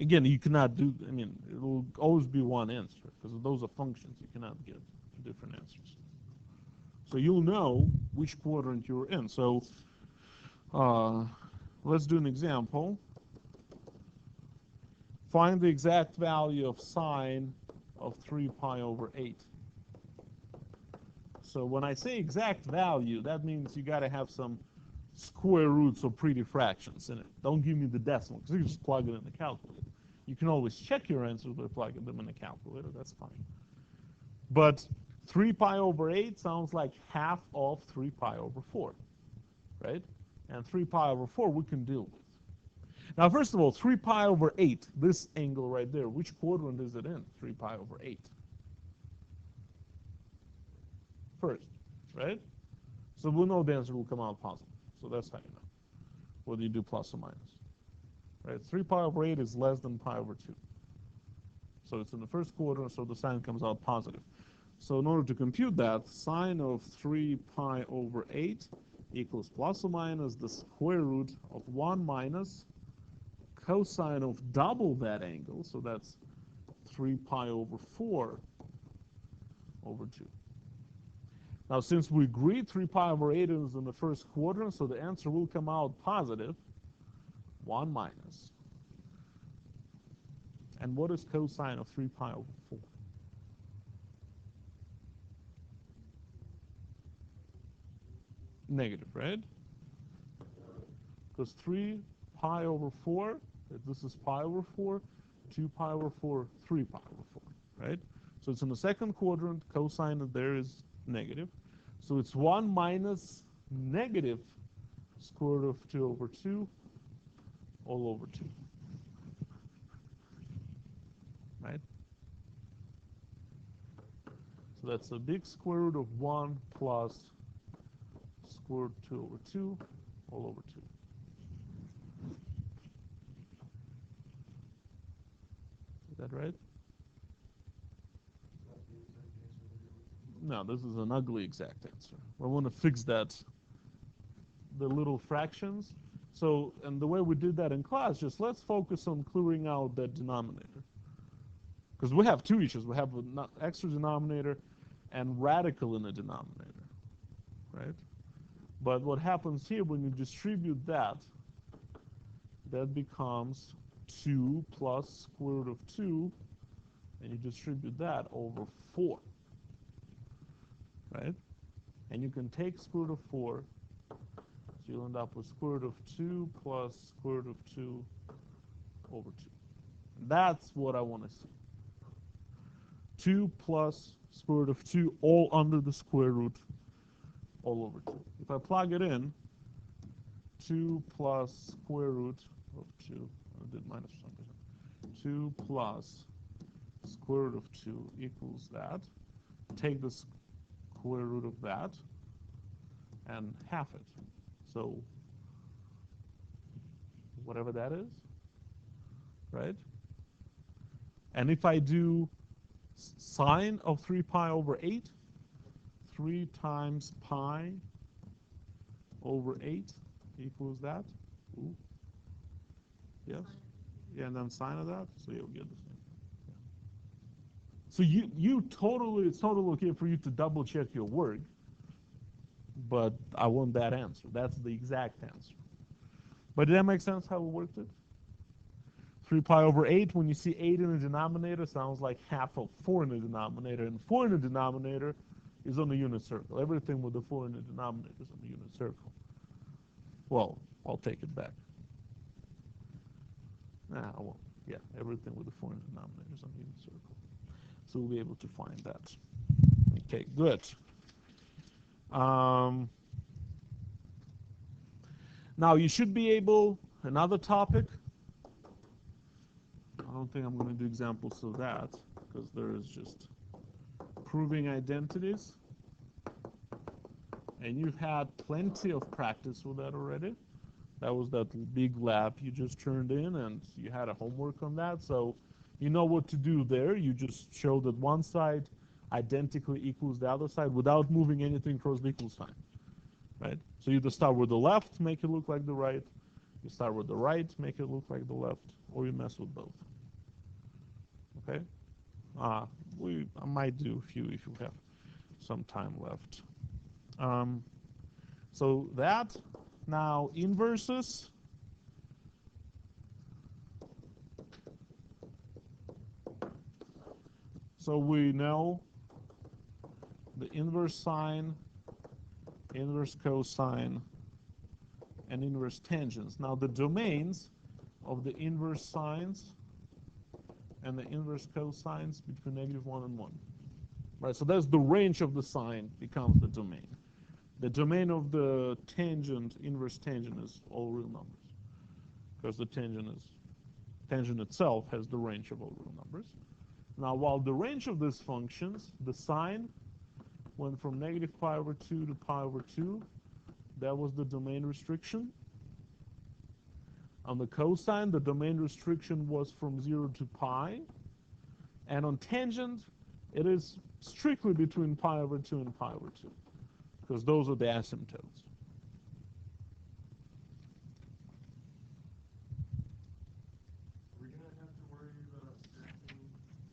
again, you cannot do, I mean, it will always be one answer, because those are functions. You cannot get different answers. So you'll know which quadrant you're in. So let's do an example. Find the exact value of sine of 3 pi over 8. So when I say exact value, that means you got to have some square roots or pretty fractions in it. Don't give me the decimal, because you just plug it in the calculator. You can always check your answers by plugging them in the calculator. That's fine. But 3 pi over 8 sounds like half of 3 pi over 4, right? And 3 pi over 4 we can deal with. Now, first of all, 3 pi over 8, this angle right there, which quadrant is it in? 3 pi over 8. First, right? So we know the answer will come out positive. So that's how you know, whether you do plus or minus. Right? 3 pi over 8 is less than pi over 2. So it's in the first quadrant, so the sign comes out positive. So in order to compute that, sine of 3 pi over 8 equals plus or minus the square root of 1 minus cosine of double that angle, so that's 3 pi over 4 over 2. Now, since we agreed 3 pi over 8 is in the first quadrant, so the answer will come out positive, 1 minus. And what is cosine of 3 pi over 4? Negative, right? Because 3 pi over 4, if this is pi over 4, 2 pi over 4, 3 pi over 4, right? So it's in the second quadrant, cosine of there is negative. So it's 1 minus negative square root of 2 over 2 all over 2, right? So that's a big square root of 1 plus square root 2 over 2 all over 2. Is that right? No, this is an ugly exact answer. I want to fix that, the little fractions. So, and the way we did that in class, just let's focus on clearing out that denominator. Because we have two issues. We have an extra denominator and radical in the denominator, right? But what happens here when you distribute that, that becomes 2 plus square root of 2, and you distribute that over 4, right? And you can take square root of 4, so you'll end up with square root of 2 plus square root of 2 over 2. That's what I want to see. 2 plus square root of 2 all under the square root all over 2. If I plug it in, 2 plus square root of 2, I did minus for some reason. 2 plus square root of 2 equals that. Take the square root of that and half it. So whatever that is, right? And if I do sine of 3 pi over 8, 3 times pi over 8 equals that. Ooh. Yes? Yeah, and then sine of that, so you'll get the same. So it's totally okay for you to double check your work, but I want that answer. That's the exact answer. But did that make sense how we worked it? 3 pi over 8, when you see 8 in the denominator, sounds like half of 4 in the denominator. And 4 in the denominator is on the unit circle. Everything with the 4 in the denominator is on the unit circle. Well, I'll take it back. Nah, I won't. Yeah, everything with the 4 in the denominator is on the unit circle. So we'll be able to find that. Okay, good. Now you should be able, another topic. I don't think I'm going to do examples of that because there is just proving identities. And you've had plenty of practice with that already. That was that big lab you just turned in, and you had a homework on that. So you know what to do there. You just show that one side identically equals the other side without moving anything across the equal sign. Right? So you either start with the left, make it look like the right. You start with the right, make it look like the left, or you mess with both. Okay? I might do a few if you have some time left. So that, now inverses. So we know the inverse sine, inverse cosine, and inverse tangents. Now the domains of the inverse sines and the inverse cosines between -1 and 1. Right, so that's the range of the sine becomes the domain. The domain of the tangent, inverse tangent, is all real numbers. Because the tangent itself has the range of all real numbers. Now, while the range of these functions, the sine went from -pi/2 to pi/2, that was the domain restriction. On the cosine, the domain restriction was from 0 to pi. And on tangent, it is strictly between pi/2 and pi/2, because those are the asymptotes. We're going to have to worry about graphing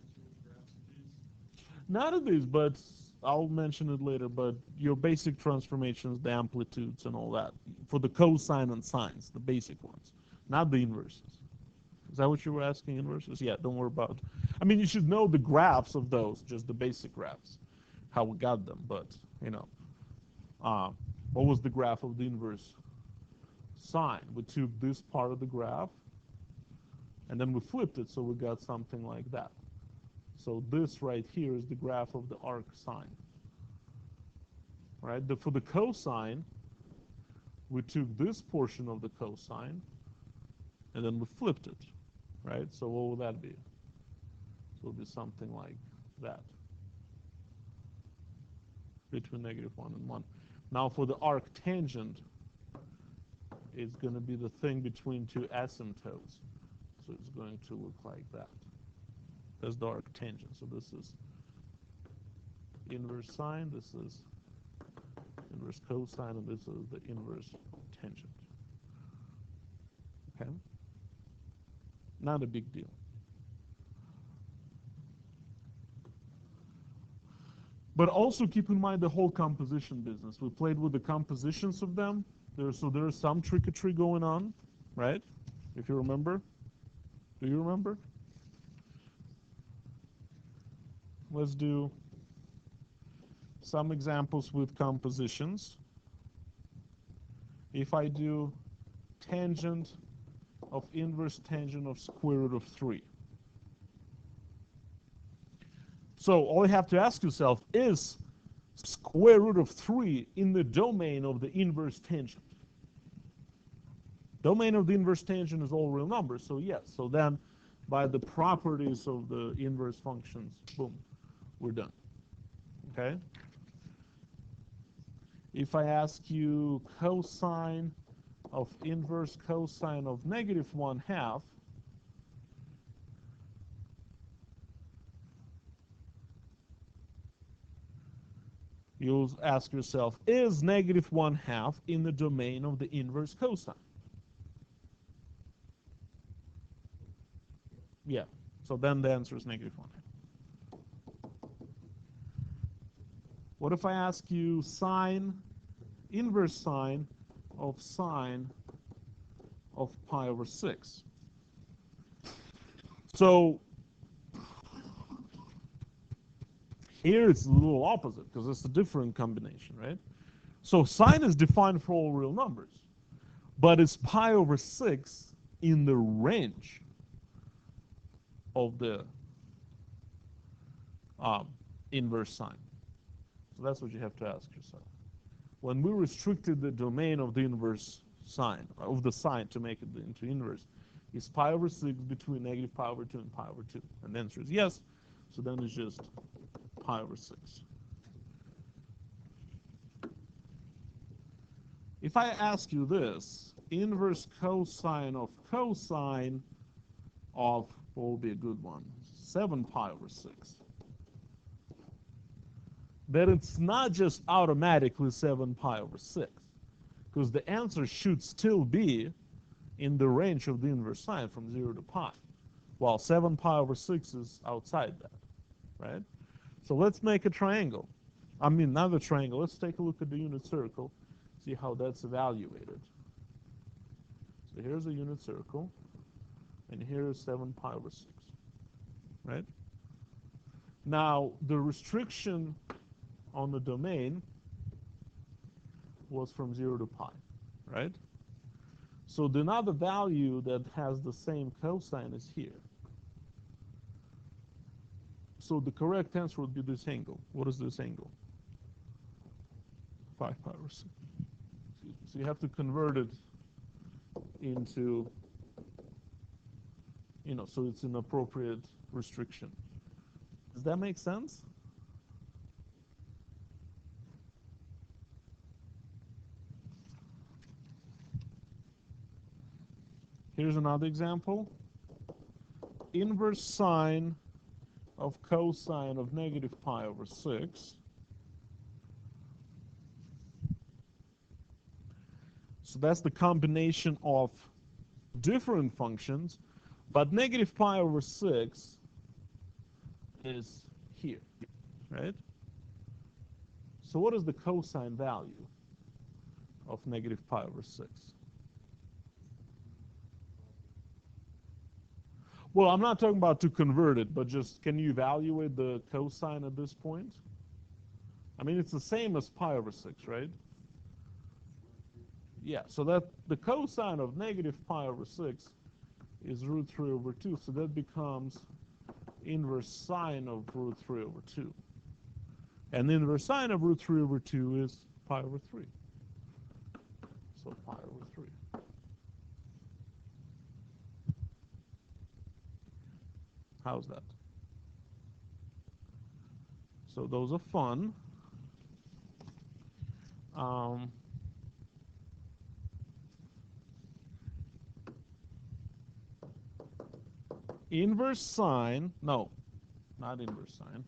between graphs of these? Not of these, but I'll mention it later, but your basic transformations, the amplitudes and all that, for the cosine and sines, the basic ones, not the inverses. Is that what you were asking, inverses? Yeah, don't worry about it. I mean, you should know the graphs of those, just the basic graphs, how we got them, but, you know, what was the graph of the inverse sine? We took this part of the graph, and then we flipped it, so we got something like that. So this right here is the graph of the arc sine. Right? For the cosine, we took this portion of the cosine, and then we flipped it. Right? So what will that be? So it will be something like that. Between -1 and 1. Now for the arc tangent, it's going to be the thing between two asymptotes. So it's going to look like that. That's the arc tangent. So this is inverse sine, this is inverse cosine, and this is the inverse tangent. Okay? Not a big deal. But also keep in mind the whole composition business. We played with the compositions of them. So there's some tricketry going on, right? If you remember. Do you remember? Let's do some examples with compositions. If I do tangent of inverse tangent of square root of 3. So all you have to ask yourself is square root of 3 in the domain of the inverse tangent. Domain of the inverse tangent is all real numbers, so yes. So then by the properties of the inverse functions, boom, we're done. Okay? If I ask you cosine of inverse cosine of negative 1/2, you'll ask yourself, is negative 1/2 in the domain of the inverse cosine? Yeah, so then the answer is negative 1/2. What if I ask you inverse sine of pi over 6? So here it's a little opposite because it's a different combination, right? So sine is defined for all real numbers, but it's pi over 6 in the range of the inverse sine. So that's what you have to ask yourself. When we restricted the domain of the inverse sine, of the sine to make it into inverse, is pi over 6 between negative pi over 2 and pi over 2? And the answer is yes. So then it's just pi over 6. If I ask you this, inverse cosine of what will be a good one? 7 pi over 6. Then it's not just automatically 7 pi over 6, because the answer should still be in the range of the inverse sine from 0 to pi, while 7 pi over 6 is outside that, right? So let's make a triangle. I mean, not a triangle. Let's take a look at the unit circle, see how that's evaluated. So here's a unit circle, and here is 7 pi over 6, right? Now, the restriction on the domain was from 0 to pi, right? So the another value that has the same cosine is here. So the correct answer would be this angle. What is this angle? 5 pi over 6. So you have to convert it into, so it's an appropriate restriction. Does that make sense? Here's another example. Inverse sine of cosine of negative pi over 6. So that's the combination of different functions, but negative pi over 6 is here, right? So what is the cosine value of negative pi over 6? Well, I'm not talking about to convert it, but just can you evaluate the cosine at this point? I mean, it's the same as pi over 6, right? Yeah, so that the cosine of negative pi over 6 is root 3 over 2, so that becomes inverse sine of root 3 over 2. And the inverse sine of root 3 over 2 is pi over 3. So pi over 3. How's that? So those are fun. Inverse sine, no, not inverse sine,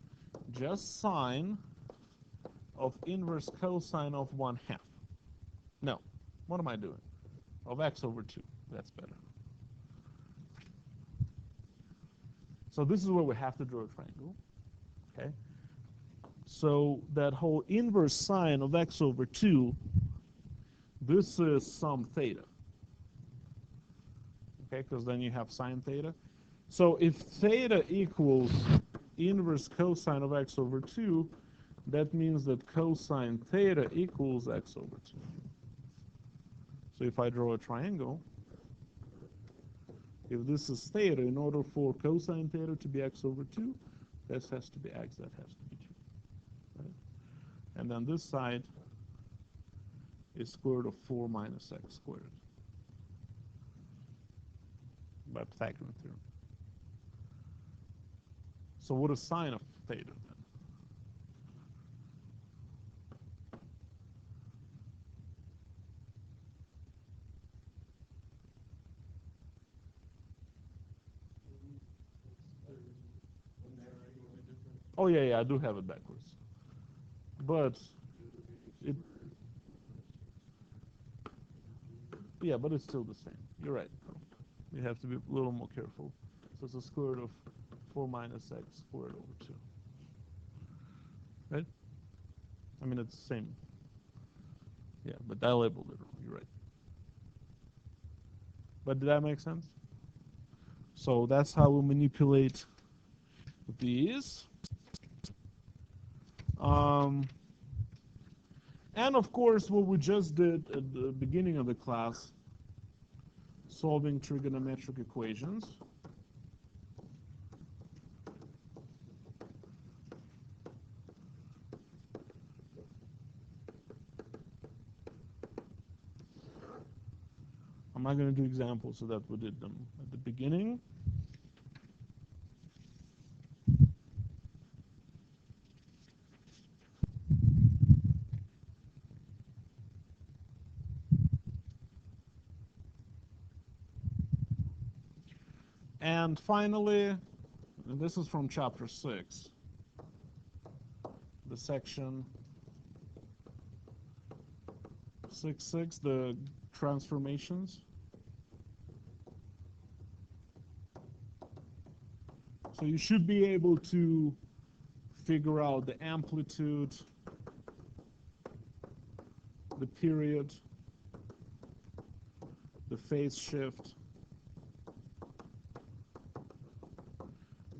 just sine of inverse cosine of 1/2. No, what am I doing? Of x over 2, that's better. So this is where we have to draw a triangle, okay? So that whole inverse sine of x over 2, this is some theta, okay? Because then you have sine theta. So if theta equals inverse cosine of x over 2, that means that cosine theta equals x over 2. So if I draw a triangle, if this is theta, in order for cosine theta to be x over 2, This has to be x, that has to be 2. Right? And then this side is square root of 4 minus x squared by Pythagorean theorem. So what is sine of theta then? Oh yeah, I do have it backwards. But it but it's still the same. You're right. You have to be a little more careful. So it's the square root of 4 minus x squared over 2. Right? I mean, it's the same. Yeah, but I labeled it wrong. You're right. But did that make sense? So that's how we manipulate these. And of course, what we just did at the beginning of the class, solving trigonometric equations. I'm not going to do examples so that we did them at the beginning. And finally, and this is from chapter 6, the section 6.6, the transformations. So you should be able to figure out the amplitude, the period, the phase shift,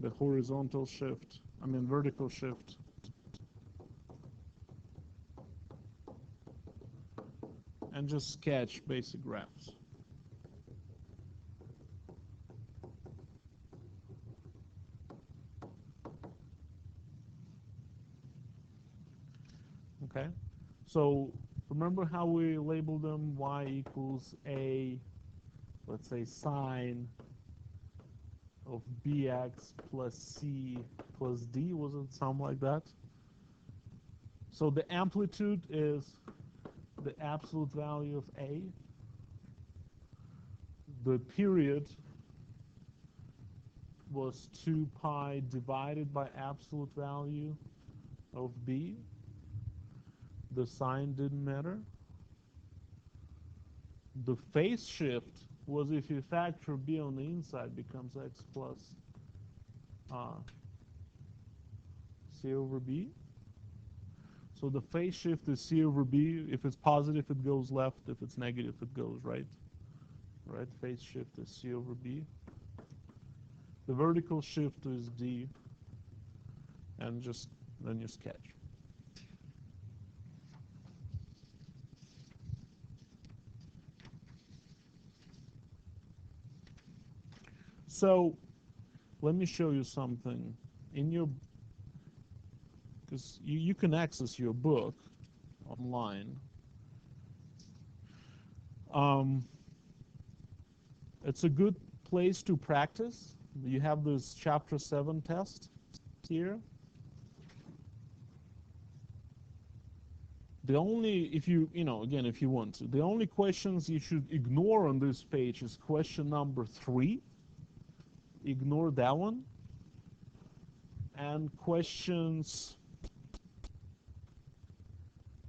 the horizontal shift, vertical shift, and just sketch basic graphs. Okay, so remember how we labeled them? Y equals a, let's say, sine of bx plus c plus d, was it something like that? So the amplitude is the absolute value of a. The period was 2 pi divided by absolute value of b. The sign didn't matter. The phase shift was if you factor b on the inside, becomes x plus c over b. So the phase shift is c over b. If it's positive, it goes left. If it's negative, it goes right. Right? Phase shift is c over b. The vertical shift is d. And then you sketch. So let me show you something in your, because you can access your book online. It's a good place to practice. You have this chapter 7 test here. The only, if you want to, the only questions you should ignore on this page is question number 3. Ignore that one. And questions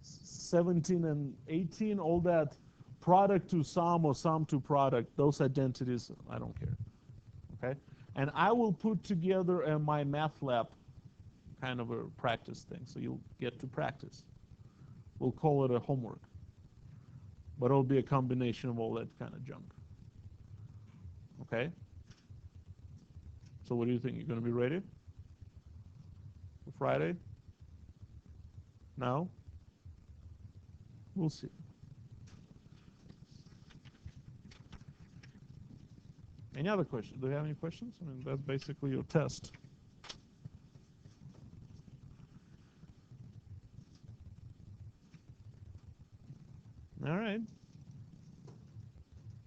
17 and 18, all that product to sum or sum to product, those identities, I don't care. Okay? And I will put together my math lab kind of a practice thing, so you'll get to practice. We'll call it a homework. But it'll be a combination of all that kind of junk. Okay? So what do you think? You're going to be ready for Friday? No? We'll see. Any other questions? Do you have any questions? That's basically your test.